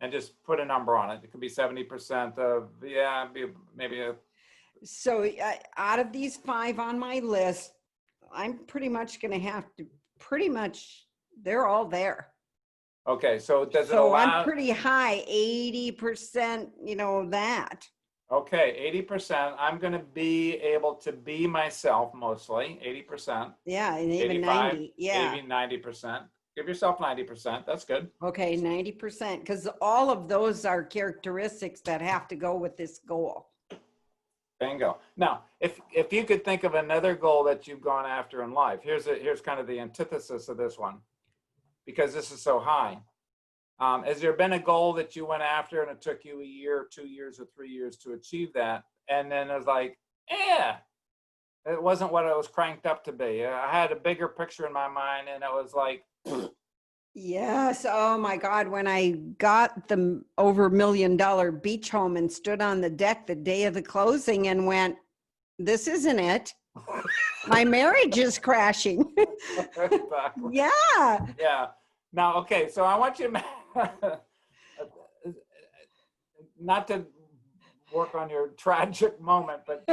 And just put a number on it. It could be 70% of, yeah, maybe a. So
out of these 5 on my list, I'm pretty much going to have to, they're all there.
Okay, so does it allow?
I'm pretty high, 80%, that.
Okay, 80%. I'm going to be able to be myself mostly, 80%.
Yeah, and even 90. Yeah.
80, 90%. Give yourself 90%. That's good.
Okay, 90%, because all of those are characteristics that have to go with this goal.
Bingo. Now, if you could think of another goal that you've gone after in life, here's kind of the antithesis of this one, because this is so high. Has there been a goal that you went after and it took you a year, 2 years, or 3 years to achieve that? And then it was like, it wasn't what it was cranked up to be. I had a bigger picture in my mind and it was like,
Yes. Oh my God. When I got the over $1 million beach home and stood on the deck the day of the closing and went, this isn't it. My marriage is crashing.
exactly.
Yeah.
Yeah. Now, okay, so I want you to, not to work on your tragic moment, but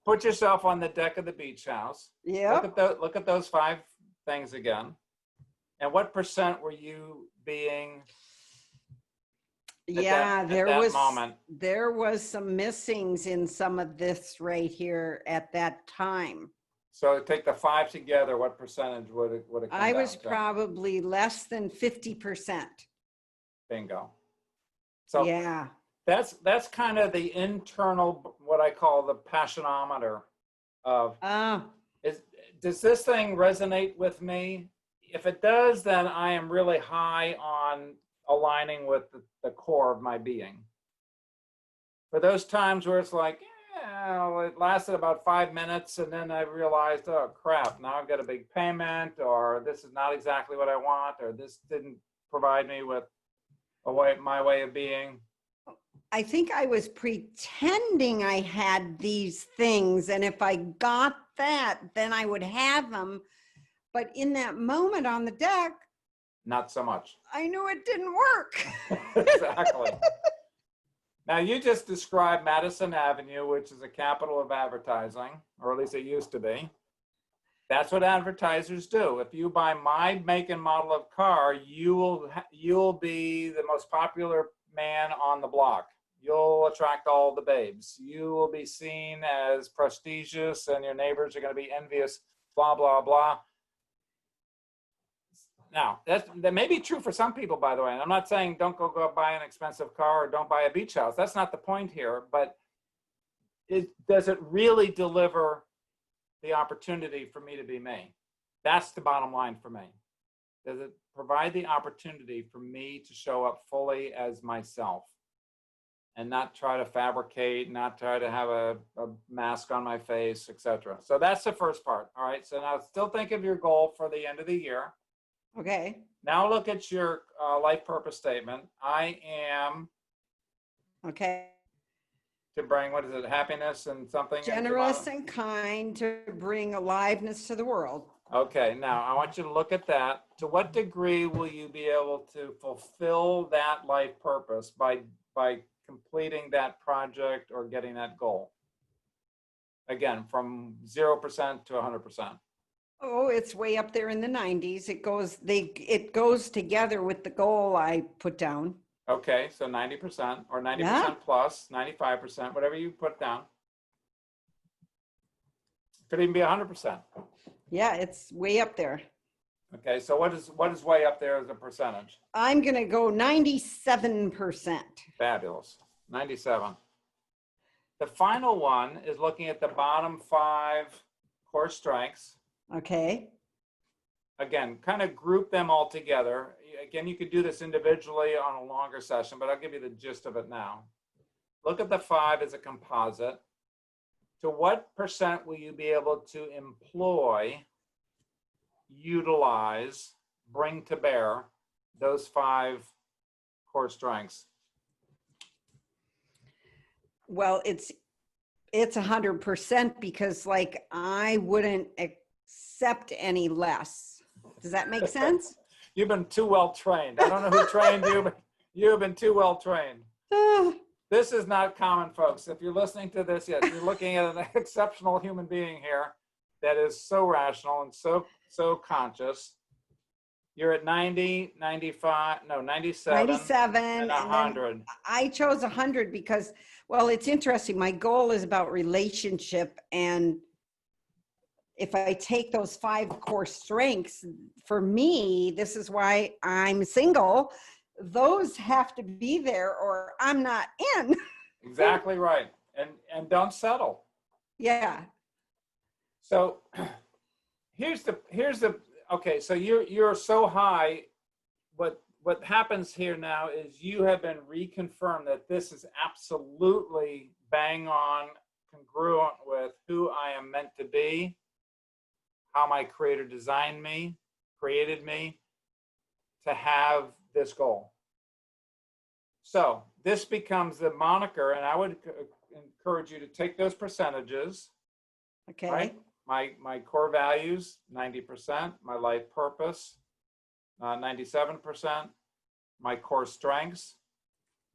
put yourself on the deck of the beach house.
Yep.
Look at those 5 things again. And what percent were you being
Yeah,
at that moment?
there was some missings in some of this right here at that time.
So take the 5 together, what percentage would it come
I
down
was
to?
probably less than 50%.
Bingo. So
Yeah.
that's kind of the internal, what I call the passionometer of, does this thing resonate with me? If it does, then I am really high on aligning with the core of my being. For those times where it's like, well, it lasted about 5 minutes and then I realized, oh crap, now I've got a big payment, or this is not exactly what I want, or this didn't provide me with my way of being.
I think I was pretending I had these things, and if I got that, then I would have them. But in that moment on the deck,
not so much.
I knew it didn't work.
Exactly. Now, you just described Madison Avenue, which is a capital of advertising, or at least it used to be. That's what advertisers do. If you buy my make and model of car, you will be the most popular man on the block. You'll attract all the babes. You will be seen as prestigious, and your neighbors are going to be envious, blah, blah, blah. Now, that may be true for some people, by the way. And I'm not saying don't go buy an expensive car or don't buy a beach house. That's not the point here. But does it really deliver the opportunity for me to be me? That's the bottom line for me. Does it provide the opportunity for me to show up fully as myself and not try to fabricate, not try to have a mask on my face, etc.? So that's the first part. All right. So now still think of your goal for the end of the year.
Okay.
Now look at your life purpose statement. I am.
Okay.
To bring, what is it, happiness and something?
Generous and kind, to bring aliveness to the world.
Okay, now I want you to look at that. To what degree will you be able to fulfill that life purpose by completing that project or getting that goal? Again, from 0% to 100%.
Oh, it's way up there in the 90s. It goes together with the goal I put down.
Okay, so 90% or 90% plus, 95%, whatever you put down. Could even be 100%.
Yeah, it's way up there.
Okay, so what is way up there as a percentage?
I'm going to go 97%.
Fabulous. 97. The final one is looking at the bottom 5 core strengths.
Okay.
Again, kind of group them all together. Again, you could do this individually on a longer session, but I'll give you the gist of it now. Look at the 5 as a composite. To what percent will you be able to employ, utilize, bring to bear those 5 core strengths?
Well, it's 100% because like I wouldn't accept any less. Does that make sense?
You've been too well trained. I don't know who trained you, but you have been too well trained. This is not common, folks. If you're listening to this, yes, you're looking at an exceptional human being here that is so rational and so conscious. You're at 90, 95, no, 97,
97
and 100.
I chose 100 because, well, it's interesting. My goal is about relationship, and if I take those 5 core strengths, for me, this is why I'm single, those have to be there or I'm not in.
Exactly right. and don't settle.
Yeah.
So here's the okay, so you're so high. What happens here now is you have been reconfirmed that this is absolutely bang on congruent with who I am meant to be, how my creator designed me, created me to have this goal. So this becomes the moniker, and I would encourage you to take those percentages.
Okay.
Right? My core values, 90%. My life purpose, 97%. My core strengths,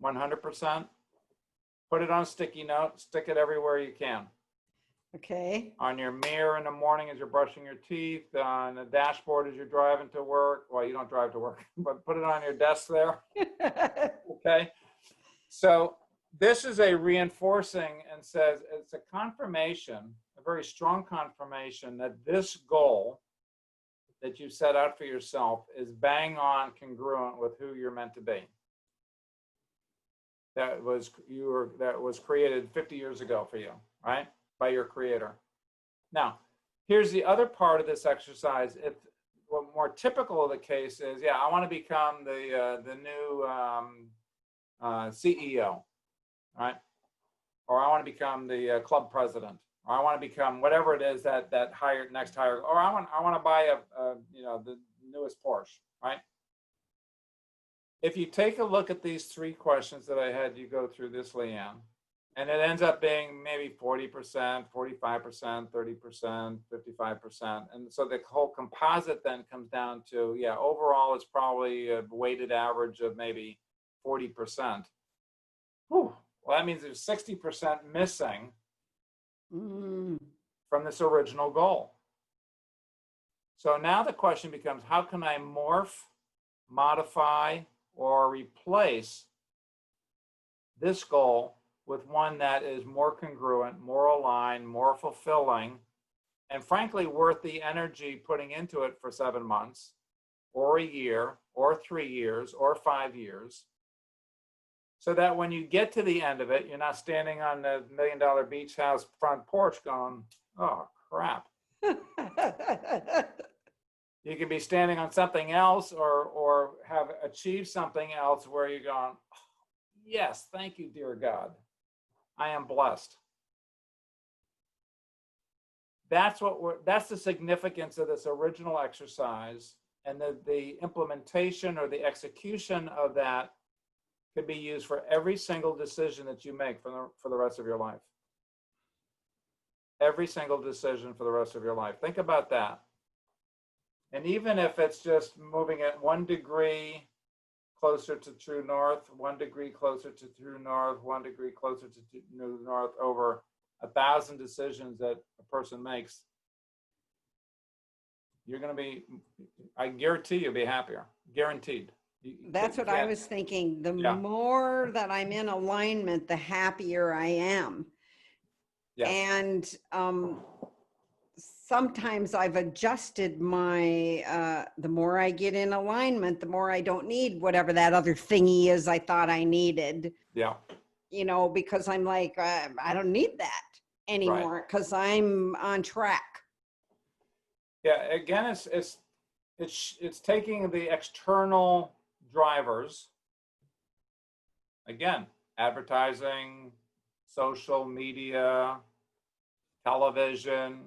100%. Put it on a sticky note. Stick it everywhere you can.
Okay.
On your mirror in the morning as you're brushing your teeth, on the dashboard as you're driving to work. Well, you don't drive to work, but put it on your desk there. Okay. So this is a reinforcing and says it's a confirmation, a very strong confirmation that this goal that you set out for yourself is bang on congruent with who you're meant to be. That was created 50 years ago for you, right? By your creator. Now, here's the other part of this exercise. What more typical of the case is, yeah, I want to become the new CEO, right? Or I want to become the club president, or I want to become whatever it is that next higher, or I want to buy the newest Porsche, right? If you take a look at these three questions that I had you go through this, LeAnn, and it ends up being maybe 40%, 45%, 30%, 55. And so the whole composite then comes down to, yeah, overall it's probably a weighted average of maybe 40%. Whew. Well, that means there's 60% missing from this original goal. So now the question becomes, how can I morph, modify, or replace this goal with one that is more congruent, more aligned, more fulfilling, and frankly worth the energy putting into it for 7 months, or a year, or 3 years, or 5 years, so that when you get to the end of it, you're not standing on the $1 million beach house front porch going, oh, crap. You could be standing on something else or have achieved something else where you're going, yes, thank you, dear God. I am blessed. That's the significance of this original exercise, and the implementation or the execution of that could be used for every single decision that you make for the rest of your life. Every single decision for the rest of your life. Think about that. And even if it's just moving it 1 degree closer to true north, 1 degree closer to true north, 1 degree closer to true north over 1,000 decisions that a person makes, you're going to be, I guarantee you'll be happier. Guaranteed.
That's what I was thinking. The more that I'm in alignment, the happier I am. Yes. And sometimes I've adjusted my, the more I get in alignment, the more I don't need whatever that other thingy is I thought I needed.
Yeah.
You know, because I'm like, I don't need that anymore because I'm on track.
Yeah. Again, it's taking the external drivers, again, advertising, social media, television.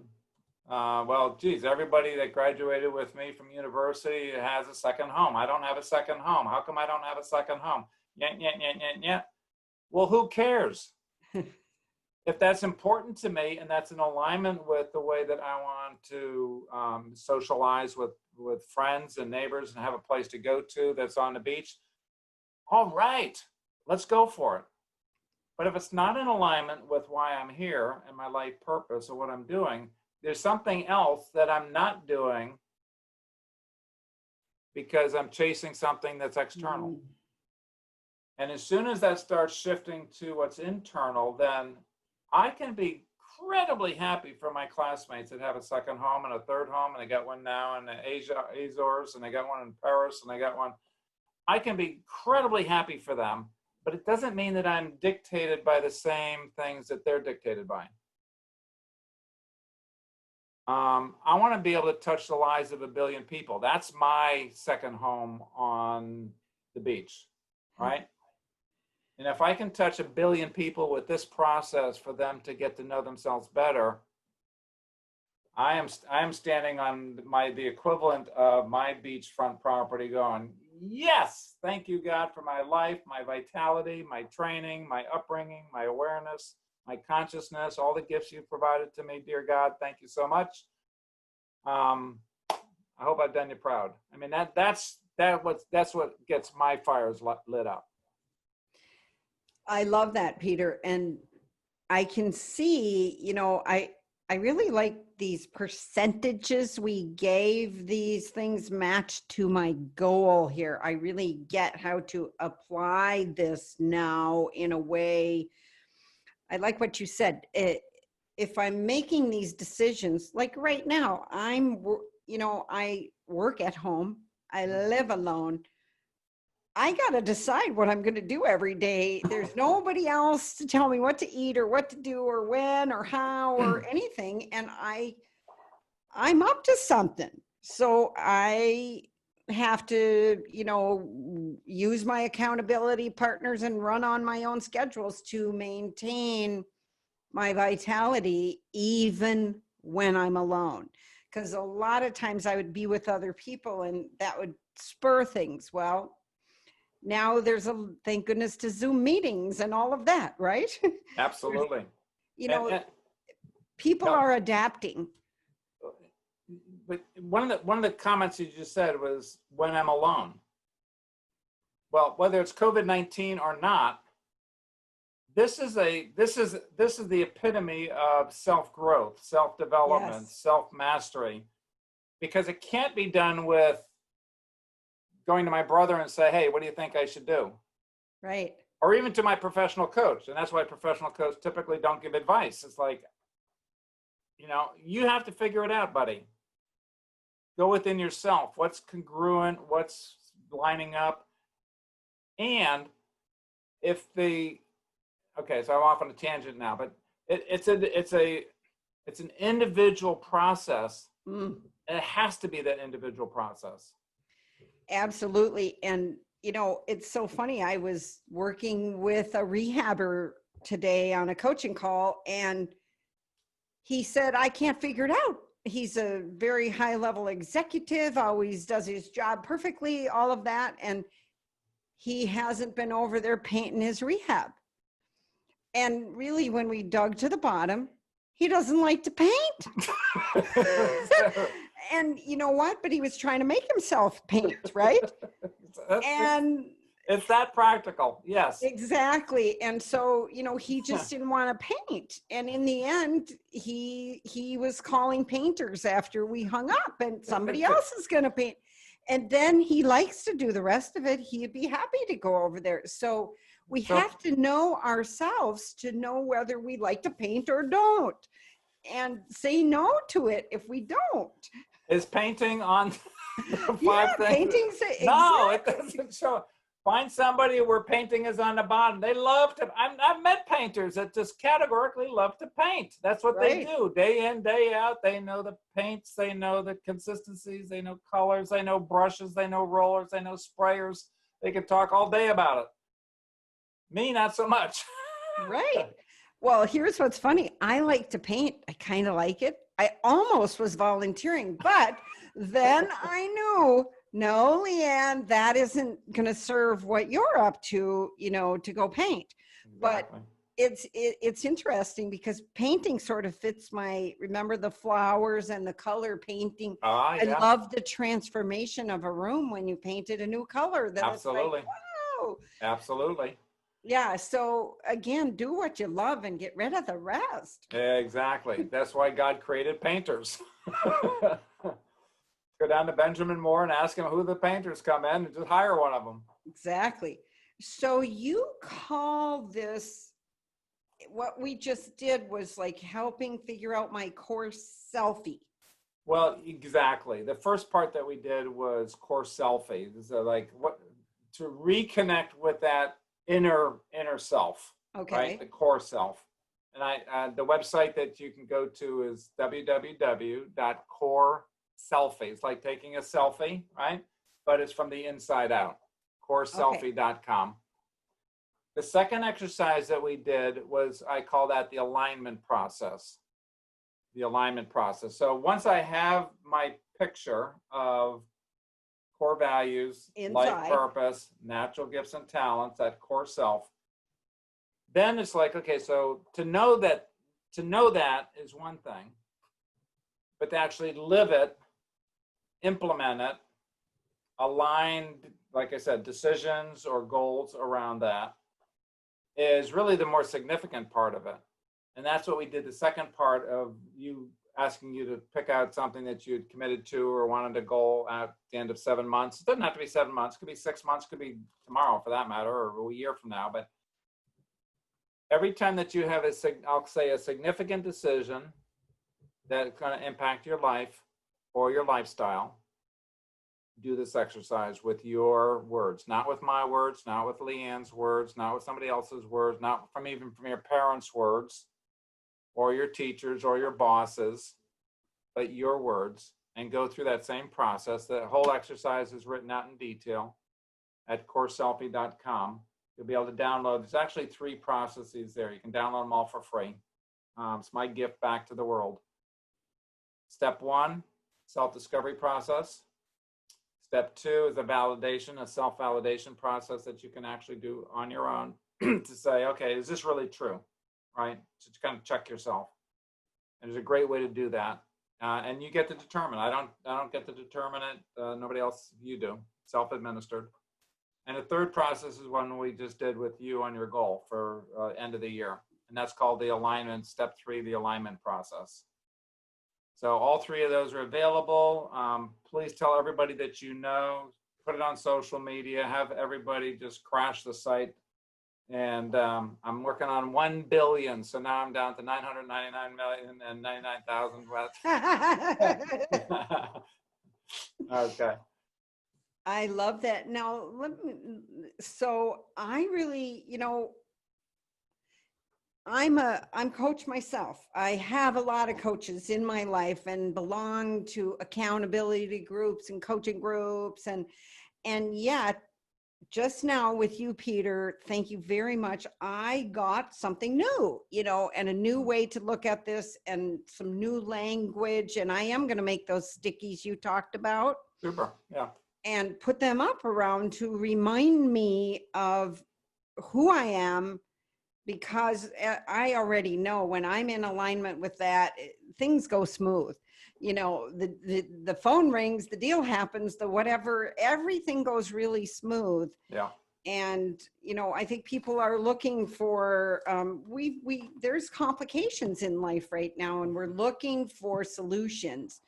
Well, geez, everybody that graduated with me from university has a second home. I don't have a second home. How come I don't have a second home? Yeah. Well, who cares? If that's important to me and that's in alignment with the way that I want to socialize with friends and neighbors and have a place to go to that's on the beach, all right, let's go for it. But if it's not in alignment with why I'm here and my life purpose or what I'm doing, there's something else that I'm not doing because I'm chasing something that's external. And as soon as that starts shifting to what's internal, then I can be incredibly happy for my classmates that have a second home and a third home, and they got one now in the Azores, and they got one in Paris, and they got one. I can be incredibly happy for them but it doesn't mean that I'm dictated by the same things that they're dictated by. I want to be able to touch the lives of 1 billion people. That's my second home on the beach, right? And if I can touch 1 billion people with this process for them to get to know themselves better, I am standing on the equivalent of my beachfront property going, yes, thank you, God, for my life, my vitality, my training, my upbringing, my awareness, my consciousness, all the gifts you've provided to me, dear God. Thank you so much. I hope I've done you proud. I mean, that's what gets my fires lit up.
I love that, Peter. And I can see, I really like these percentages we gave. These things match to my goal here. I really get how to apply this now in a way. I like what you said. If I'm making these decisions, like right now, I work at home, I live alone. I got to decide what I'm going to do every day. There's nobody else to tell me what to eat or what to do or when or how or anything. And I'm up to something. So I have to, use my accountability partners and run on my own schedules to maintain my vitality, even when I'm alone. Because a lot of times I would be with other people and that would spur things. Well, now there's thank goodness to Zoom meetings and all of that, right?
Absolutely.
People are adapting.
But one of the comments you just said was when I'm alone. Well, whether it's COVID-19 or not, this is the epitome of self-growth, self-development,
Yes.
self-mastery, because it can't be done with going to my brother and say, hey, what do you think I should do?
Right.
Or even to my professional coach. And that's why professional coaches typically don't give advice. It's like, you have to figure it out, buddy. Go within yourself. What's congruent? What's lining up? And okay, so I'm off on a tangent now, but it's an individual process.
Mm.
And it has to be that individual process.
Absolutely. And, it's so funny. I was working with a rehabber today on a coaching call, and he said, I can't figure it out. He's a very high level executive, always does his job perfectly, all of that. And he hasn't been over there painting his rehab. And really, when we dug to the bottom, he doesn't like to paint. And you know what? But he was trying to make himself paint, right?
It's that practical. Yes.
Exactly. And so, he just didn't want to paint. And in the end, he was calling painters after we hung up, and somebody else is going to paint. And then he likes to do the rest of it. He'd be happy to go over there. So we have to know ourselves to know whether we like to paint or don't, and say no to it if we don't.
Is painting on the five things?
Painting's
No,
exactly.
it doesn't show. Find somebody where painting is on the bottom. They love to. I've met painters that just categorically love to paint. That's what they do, day in, day out. They know the paints. They know the consistencies. They know colors. They know brushes. They know rollers. They know sprayers. They can talk all day about it. Me, not so much.
Right. Well, here's what's funny. I like to paint. I kind of like it. I almost was volunteering, but then I knew, no, LeAnn, that isn't going to serve what you're up to, to go paint. Exactly. But it's interesting because painting sort of fits remember the flowers and the color painting. I love the transformation of a room when you painted a new color.
Absolutely.
It's like, wow.
Absolutely.
Yeah. So again, do what you love and get rid of the rest.
Exactly. That's why God created painters. Go down to Benjamin Moore and ask him who the painters come in and just hire one of them.
Exactly. So you call this, what we just did was like helping figure out my CoreSelfie.
Well, exactly. The first part that we did was CoreSelfie. So like to reconnect with that inner self,
Okay.
right? The core self. And the website that you can go to is www.CoreSelfie. It's like taking a selfie, right? But it's from the inside out. CoreSelfie.com. The second exercise that we did was, I call that the alignment process. The alignment process. So once I have my picture of core values, life
Inside.
purpose, natural gifts and talents, that core self, then it's like, okay, so to know that is one thing, but to actually live it, implement it, align, like I said, decisions or goals around that is really the more significant part of it. And that's what we did. The second part of you asking you to pick out something that you'd committed to or wanted to goal at the end of 7 months. It doesn't have to be 7 months. It could be 6 months. It could be tomorrow for that matter, or a year from now. But every time that you have I'll say a significant decision that's going to impact your life or your lifestyle, do this exercise with your words, not with my words, not with LeAnn's words, not with somebody else's words, not even from your parents' words or your teachers or your bosses, but your words, and go through that same process. The whole exercise is written out in detail at CoreSelfie.com. You'll be able to download. There's actually 3 processes there. You can download them all for free. It's my gift back to the world. Step 1, self-discovery process. Step 2 is a self-validation process that you can actually do on your own to say, okay, is this really true? Right? To kind of check yourself. And there's a great way to do that. And you get to determine. I don't get to determine it. Nobody else, you do. Self-administered. And the third process is one we just did with you on your goal for end of the year. And that's called the alignment, step 3, the alignment process. So all 3 of those are available. Please tell everybody that you know, put it on social media, have everybody just crash the site. And I'm working on 1 billion. So now I'm down to 999,099,000. Okay.
I love that. Now, so I really, I'm coach myself. I have a lot of coaches in my life and belong to accountability groups and coaching groups. And yet just now with you, Peter, thank you very much. I got something new, and a new way to look at this and some new language. And I am going to make those stickies you talked about.
Super. Yeah.
And put them up around to remind me of who I am, because I already know when I'm in alignment with that, things go smooth. The phone rings, the deal happens, the whatever, everything goes really smooth.
Yeah.
And, I think people are looking for, there's complications in life right now, and we're looking for solutions.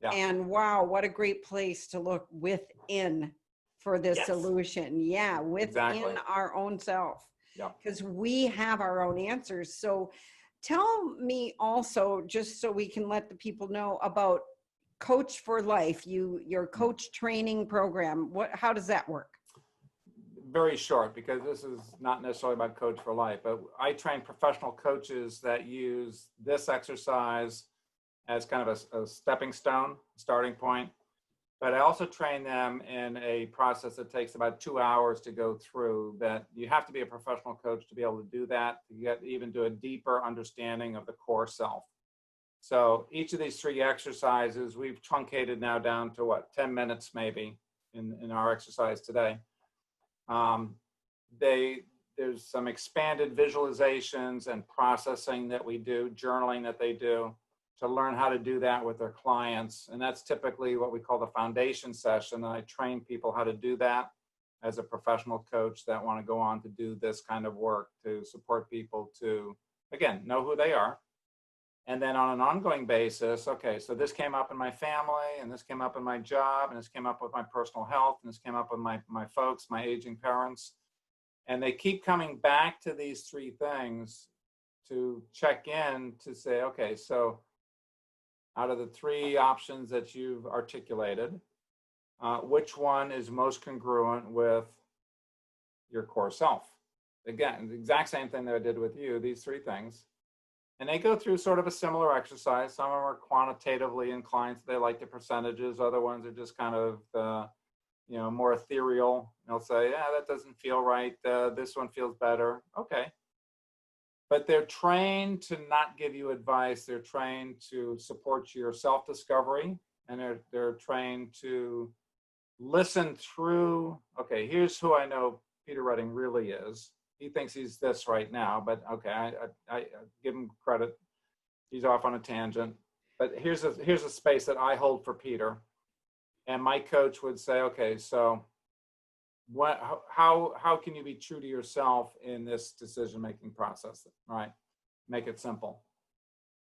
Yeah. And wow, what a great place to look within for this solution. Yeah, within our own self. Yeah. Because we have our own answers. So tell me also, just so we can let the people know about Coach for Life, your coach training program. How does that work?
Very short, because this is not necessarily about Coach for Life, but I train professional coaches that use this exercise as kind of a stepping stone, starting point. But I also train them in a process that takes about 2 hours to go through, that you have to be a professional coach to be able to do that, to get even to a deeper understanding of the core self. So each of these 3 exercises, we've truncated now down to 10 minutes maybe in our exercise today. There's some expanded visualizations and processing that we do, journaling that they do, to learn how to do that with their clients. And that's typically what we call the foundation session. And I train people how to do that as a professional coach that want to go on to do this kind of work, to support people to, again, know who they are. And then on an ongoing basis, okay, so this came up in my family, and this came up in my job, and this came up with my personal health, and this came up with my folks, my aging parents. And they keep coming back to these 3 things to check in to say, okay, so out of the 3 options that you've articulated, which one is most congruent with your core self? again, the exact same thing that I did with you, these 3 things. And they go through sort of a similar exercise. Some of them are quantitatively inclined, so they like the percentages. Other ones are just kind of, more ethereal. They'll say, yeah, that doesn't feel right. This one feels better. Okay. But they're trained to not give you advice. They're trained to support your self-discovery, and they're trained to listen through, okay, here's who I know Peter Redding really is. He thinks he's this right now, but okay, I give him credit. He's off on a tangent. But here's a space that I hold for Peter. And my coach would say, okay, so how can you be true to yourself in this decision-making process, right? Make it simple.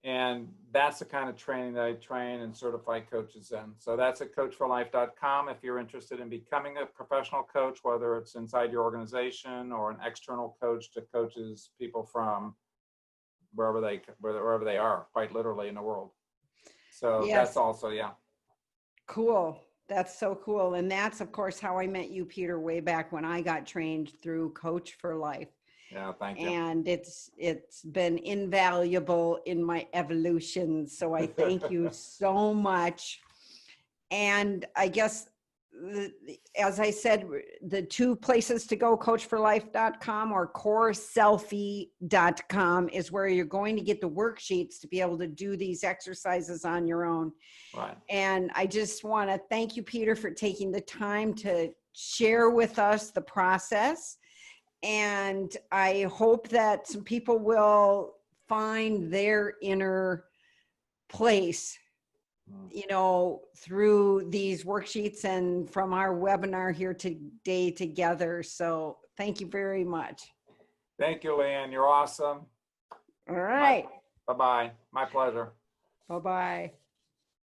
And that's the kind of training that I train and certify coaches in. So that's at coachforlife.com. If you're interested in becoming a professional coach, whether it's inside your organization or an external coach to coaches people from wherever they are, quite literally in the world. So
Yes.
that's also, yeah.
Cool. That's so cool. And that's, of course, how I met you, Peter, way back when I got trained through Coach for Life.
Yeah, thank you.
And it's been invaluable in my evolution. So I thank you so much. And I guess, as I said, the 2 places to go, coachforlife.com or CoreSelfie.com, is where you're going to get the worksheets to be able to do these exercises on your own.
Right.
And I just want to thank you, Peter, for taking the time to share with us the process. And I hope that some people will find their inner place, through these worksheets and from our webinar here today together. So thank you very much.
Thank you, LeAnn. You're awesome.
All right.
Bye-bye. My pleasure.
Bye-bye.